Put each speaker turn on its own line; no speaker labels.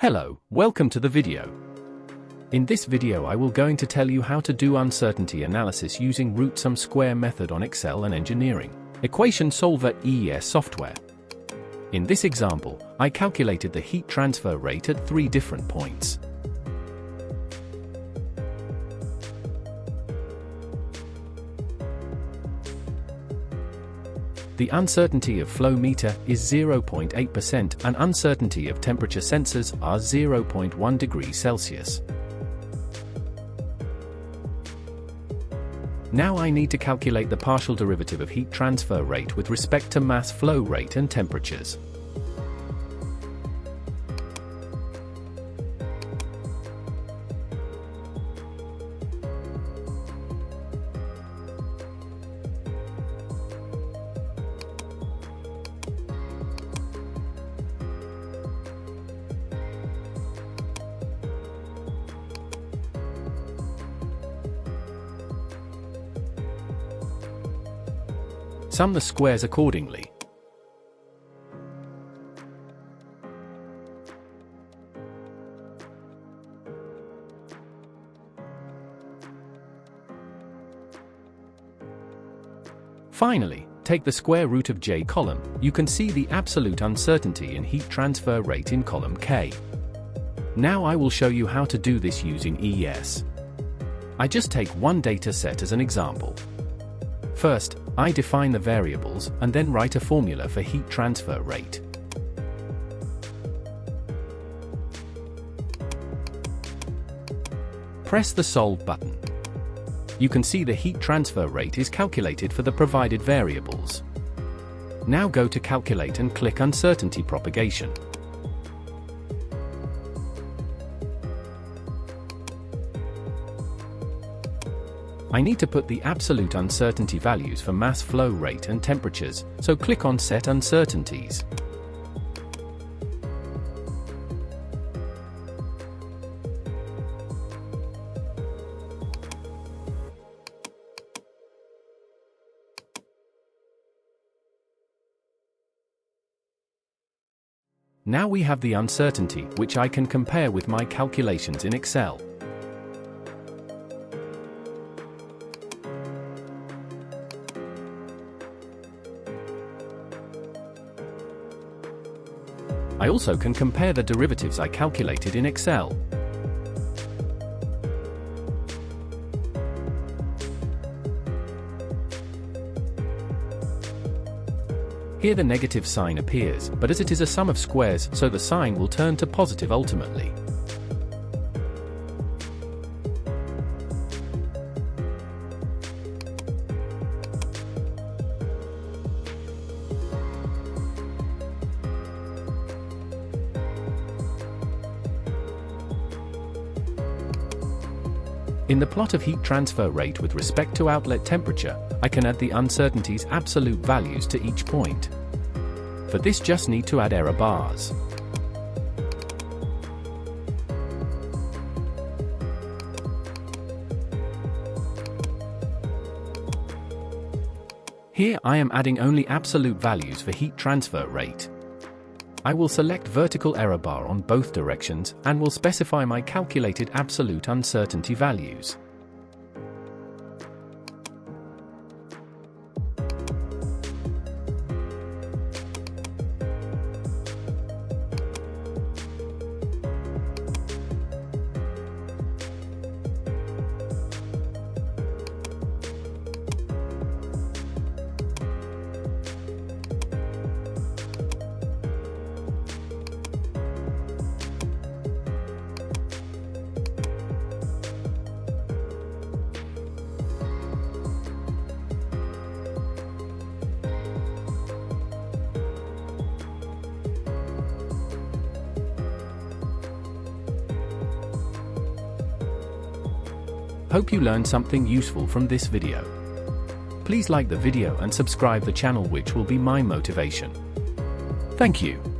Hello, welcome to the video. In this video I will going to tell you how to do uncertainty analysis using root sum square method on Excel and engineering equation solver EES software. In this example, I calculated the heat transfer rate at 3 different points. The uncertainty of flow meter is 0.8% and uncertainty of temperature sensors are 0.1 degrees Celsius. Now I need to calculate the partial derivative of heat transfer rate with respect to mass flow rate and temperatures. Sum the squares accordingly. Finally, take the square root of J column. You can see the absolute uncertainty in heat transfer rate in column K. Now I will show you how to do this using EES. I just take one data set as an example. First, I define the variables and then write a formula for heat transfer rate. Press the Solve button. You can see the heat transfer rate is calculated for the provided variables. Now go to Calculate and click Uncertainty Propagation. I need to put the absolute uncertainty values for mass flow rate and temperatures, so click on Set Uncertainties. Now we have the uncertainty, which I can compare with my calculations in Excel. I also can compare the derivatives I calculated in Excel. Here the negative sign appears, but as it is a sum of squares, so the sign will turn to positive ultimately. In the plot of heat transfer rate with respect to outlet temperature, I can add the uncertainty's absolute values to each point. For this, just need to add error bars. Here I am adding only absolute values for heat transfer rate. I will select vertical error bar on both directions and will specify my calculated absolute uncertainty values. Hope you learned something useful from this video. Please like the video and subscribe the channel, which will be my motivation. Thank you.